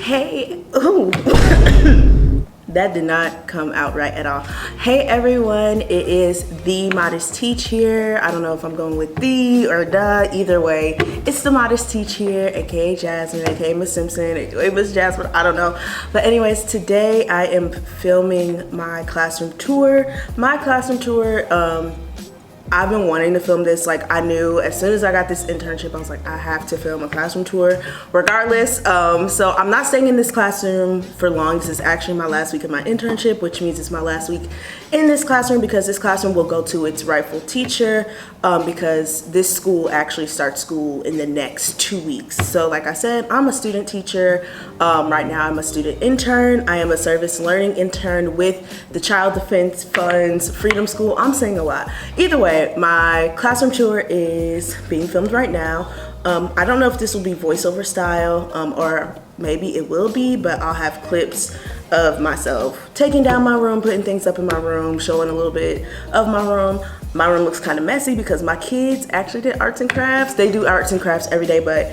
Hey, ooh. That did not come out right at all. Hey everyone, it is the Modest Teach here. I don't know if I'm going with the or the, either way. It's the Modest Teach here, aka Jasmine, aka Miss Simpson, aka Miss Jasmine, I don't know. But anyways, today I am filming my classroom tour. I've been wanting to film this. Like, I knew as soon as I got this internship, I was like, I have to film a classroom tour regardless. So I'm not staying in this classroom for long. This is actually my last week of my internship, which means it's my last week in this classroom because this classroom will go to its rightful teacher because this school actually starts school in the next 2 weeks. So like I said, I'm a student teacher. Right now I'm a student intern. I am a service learning intern with the Child Defense Fund's Freedom School. I'm saying a lot. Either way, my classroom tour is being filmed right now. I don't know if this will be voiceover style or maybe it will be, but I'll have clips of myself taking down my room, putting things up in my room, showing a little bit of my room. My room looks kind of messy because my kids actually did arts and crafts. They do arts and crafts every day, but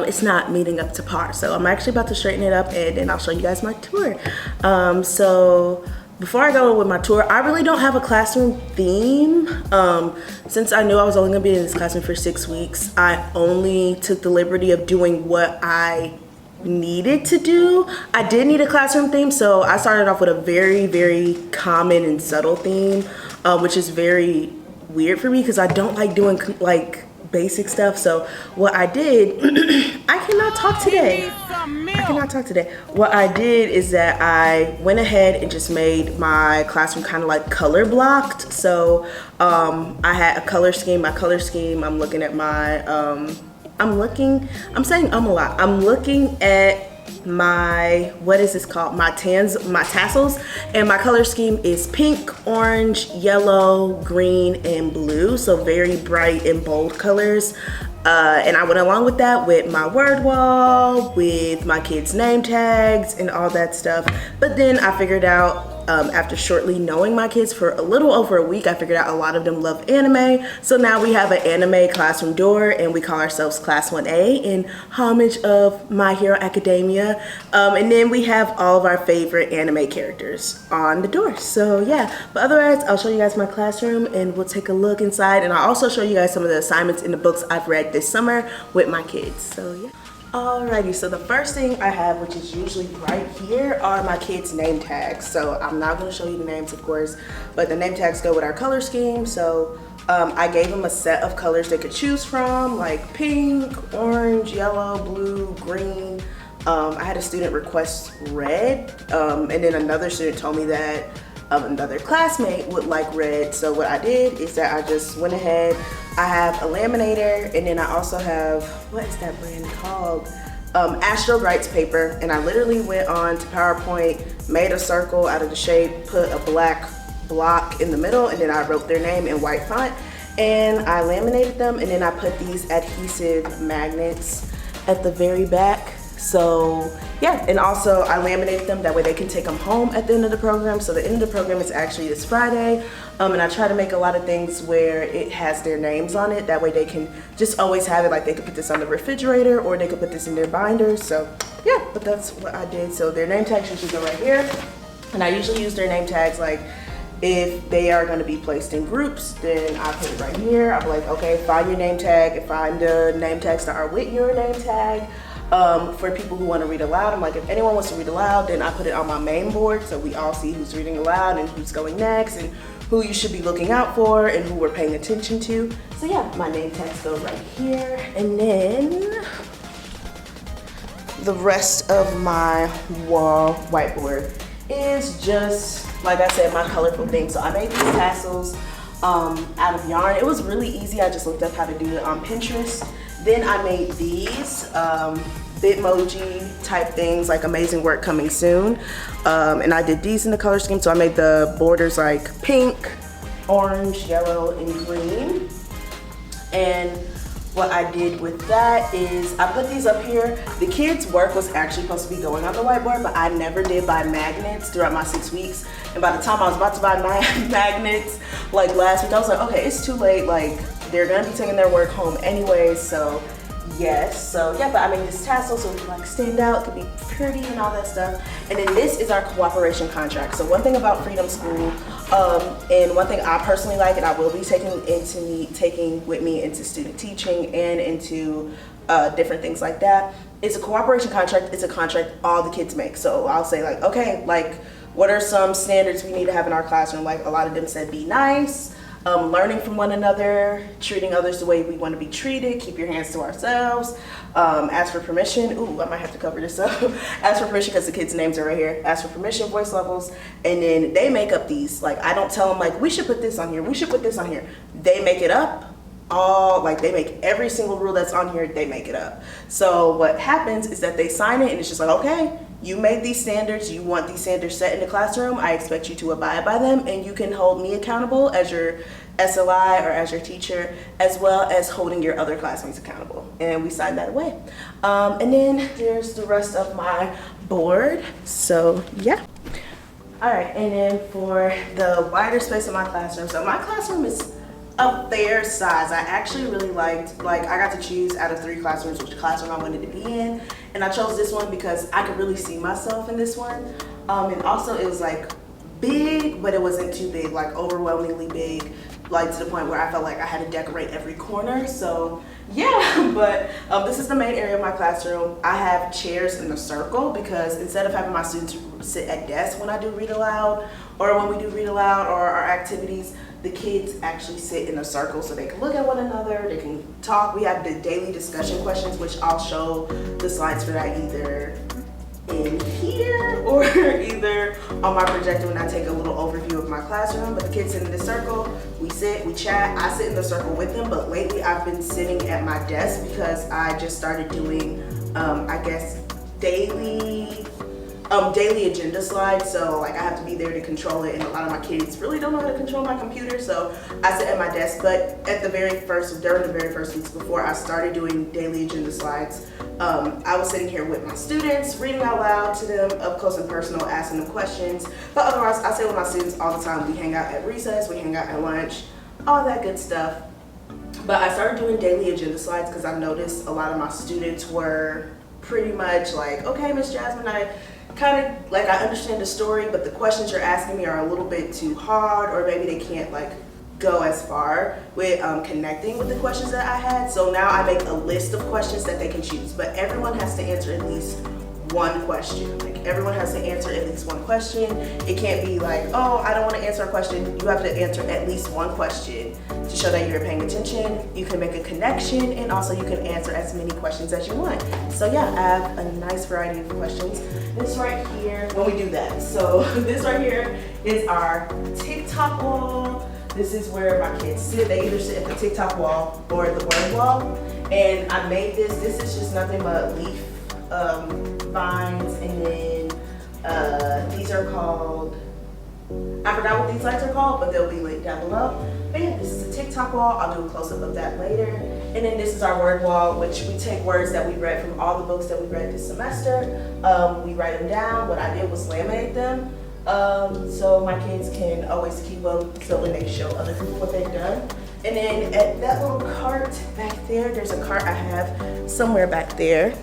it's not meeting up to par. So I'm actually about to straighten it up and then I'll show you guys my tour. So before I go with my tour, I really don't have a classroom theme. Since I knew I was only gonna be in this classroom for 6 weeks, I only took the liberty of doing what I needed to do. I did need a classroom theme, so I started off with a very, very common and subtle theme, which is very weird for me because I don't like doing like basic stuff. So what I did, I cannot talk today. What I did is that I went ahead and just made my classroom kind of like color blocked. So I had a color scheme. My color scheme, I'm looking at my, I'm saying a lot. I'm looking at my, what is this called? My tassels, and my color scheme is pink, orange, yellow, green, and blue. So very bright and bold colors. And I went along with that with my word wall, with my kids' name tags and all that stuff. But then I figured out, after shortly knowing my kids for a little over a week, I figured out a lot of them love anime. So now we have an anime classroom door and we call ourselves Class 1A in homage of My Hero Academia. And then we have all of our favorite anime characters on the door. So yeah, but otherwise I'll show you guys my classroom and we'll take a look inside. And I'll also show you guys some of the assignments in the books I've read this summer with my kids. So yeah. Alrighty, so the first thing I have, which is usually right here, are my kids' name tags. So I'm not going to show you the names, of course, but the name tags go with our color scheme. So I gave them a set of colors they could choose from, like pink, orange, yellow, blue, green. I had a student request red, and then another student told me that another classmate would like red. So what I did is that I just went ahead, I have a laminator, and then I also have, what is that brand called? Astro Brights paper, and I literally went on to PowerPoint, made a circle out of the shape, put a black block in the middle, and then I wrote their name in white font, and I laminated them, and then I put these adhesive magnets at the very back. So yeah, and also I laminated them, that way they can take them home at the end of the program. So the end of the program is actually this Friday, and I try to make a lot of things where it has their names on it, that way they can just always have it. Like they could put this on the refrigerator or they could put this in their binders. So yeah, but that's what I did. So their name tags usually go right here, and I usually use their name tags like if they are going to be placed in groups, then I put it right here. I'm like, okay, find your name tag and find the name tags that are with your name tag. For people who want to read aloud, I'm like, if anyone wants to read aloud, then I put it on my main board so we all see who's reading aloud and who's going next and who you should be looking out for and who we're paying attention to. So yeah, my name tags go right here, and then the rest of my wall whiteboard is just, like I said, my colorful thing. So I made these tassels out of yarn. It was really easy. I just looked up how to do it on Pinterest. Then I made these Bitmoji type things, like amazing work coming soon. And I did these in the color scheme. So I made the borders like pink, orange, yellow, and green. And what I did with that is I put these up here. The kids' work was actually supposed to be going on the whiteboard, but I never did buy magnets throughout my 6 weeks. And by the time I was about to buy my magnets, like last week, I was like, okay, it's too late. Like, they're gonna be taking their work home anyway, so Yes, so yeah, but I made this tassel so it can like stand out, it can be pretty and all that stuff. And then this is our cooperation contract. So one thing about Freedom School, and one thing I personally like, and I will be taking with me into student teaching and into different things like that, is a cooperation contract. It's a contract all the kids make. So I'll say like, okay, like what are some standards we need to have in our classroom? Like a lot of them said, be nice. Learning from one another, treating others the way we want to be treated, keep your hands to ourselves, ask for permission. Ooh, I might have to cover this up. Ask for permission because the kids' names are right here. Ask for permission, voice levels, and then they make up these. Like I don't tell them like, we should put this on here, we should put this on here. They make it up. They make every single rule that's on here, they make it up. So what happens is that they sign it and it's just like, okay, you made these standards, you want these standards set in the classroom, I expect you to abide by them, and you can hold me accountable as your SLI or as your teacher, as well as holding your other classmates accountable. And we signed that away. And then there's the rest of my board. So yeah. All right, and then for the wider space of my classroom, so my classroom is a fair size. I actually really liked, I got to choose out of 3 classrooms which classroom I wanted to be in, and I chose this one because I could really see myself in this one. And also it was like big, but it wasn't too big, like overwhelmingly big, like to the point where I felt like I had to decorate every corner. So yeah, but this is the main area of my classroom. I have chairs in a circle because instead of having my students sit at desks when I do read aloud, or when we do read aloud or our activities, the kids actually sit in a circle so they can look at one another, they can talk. We have the daily discussion questions, which I'll show the slides for that either in here or either on my projector when I take a little overview of my classroom. But the kids sit in the circle, we sit, we chat. I sit in the circle with them, but lately I've been sitting at my desk because I just started doing, I guess, daily agenda slides. So like I have to be there to control it, and a lot of my kids really don't know how to control my computer, so I sit at my desk. But during the very first weeks before I started doing daily agenda slides, I was sitting here with my students, reading out loud to them up close and personal, asking them questions. But otherwise, I sit with my students all the time. We hang out at recess, we hang out at lunch, all that good stuff. But I started doing daily agenda slides because I noticed a lot of my students were pretty much like, okay, Miss Jasmine, I kind of like, I understand the story, but the questions you're asking me are a little bit too hard, or maybe they can't like go as far with connecting with the questions that I had. So now I make a list of questions that they can choose, but everyone has to answer at least one question. Like everyone has to answer at least one question. It can't be like, oh, I don't want to answer a question. You have to answer at least one question to show that you're paying attention. You can make a connection, and also you can answer as many questions as you want. So yeah, I have a nice variety of questions. This right here, when we do that. So this right here is our TikTok wall. This is where my kids sit. They either sit at the TikTok wall or the word wall. And I made this. This is just nothing but leaf vines, and then these are called, I forgot what these lights are called, but they'll be linked down below. But yeah, this is a TikTok wall. I'll do a close-up of that later. And then this is our word wall, which we take words that we read from all the books that we read this semester. We write them down. What I did was laminate them, so my kids can always keep them so when they show other people what they've done. And then at that little cart back there, there's a cart I have somewhere back there.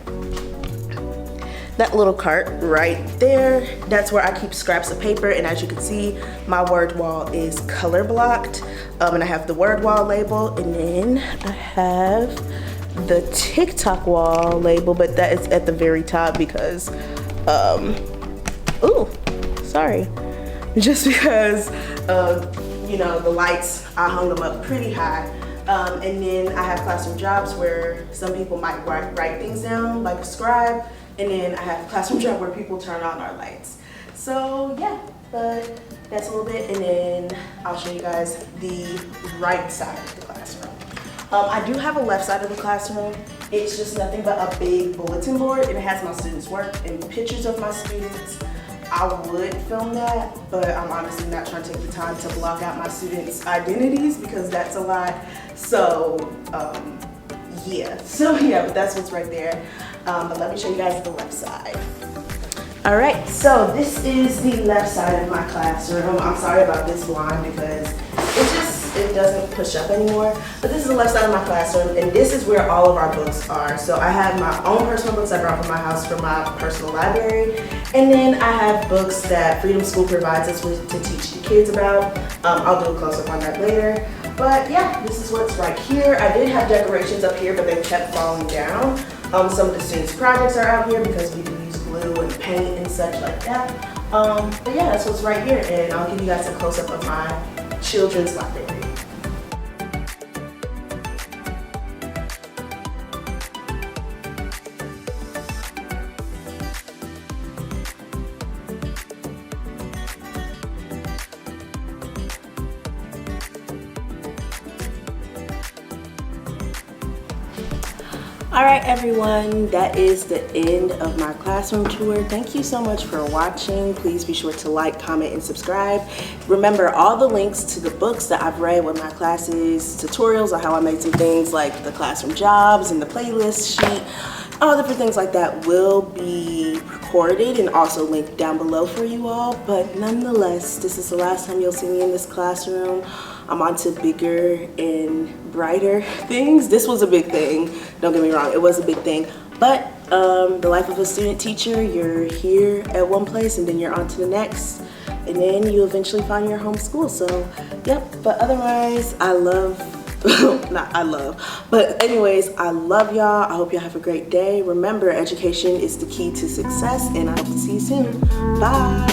That little cart right there, that's where I keep scraps of paper. And as you can see, my word wall is color blocked. And I have the word wall label, and then I have the TikTok wall label, but that is at the very top because, ooh, sorry. Just because you know, the lights, I hung them up pretty high. And then I have classroom jobs where some people might write things down, like a scribe. And then I have a classroom job where people turn on our lights. So yeah, but that's a little bit. And then I'll show you guys the right side of the classroom. I do have a left side of the classroom. It's just nothing but a big bulletin board, and it has my students' work and pictures of my students. I would film that, but I'm honestly not trying to take the time to block out my students' identities because that's a lot. So yeah, but that's what's right there. But let me show you guys the left side. All right, so this is the left side of my classroom. I'm sorry about this blind because it's just it doesn't push up anymore. But this is the left side of my classroom, and this is where all of our books are. So I have my own personal books I brought from my house for my personal library. And then I have books that Freedom School provides us with to teach the kids about. I'll do a close-up on that later. But yeah, this is what's right here. I did have decorations up here, but they kept falling down. Some of the students' projects are out here because we do use glue and paint and such like that. But yeah, that's what's right here, and I'll give you guys a close-up of my children's library. All right, everyone, that is the end of my classroom tour. Thank you so much for watching. Please be sure to like, comment, and subscribe. Remember, all the links to the books that I've read with my classes, tutorials on how I made some things like the classroom jobs and the playlist sheet, all different things like that will be recorded and also linked down below for you all. But nonetheless, this is the last time you'll see me in this classroom. I'm on to bigger and brighter things. This was a big thing, don't get me wrong, it was a big thing. But the life of a student teacher, you're here at one place and then you're on to the next. And then you eventually find your home school. So, yep, but otherwise, I love y'all. I hope y'all have a great day. Remember, education is the key to success, and I hope to see you soon. Bye.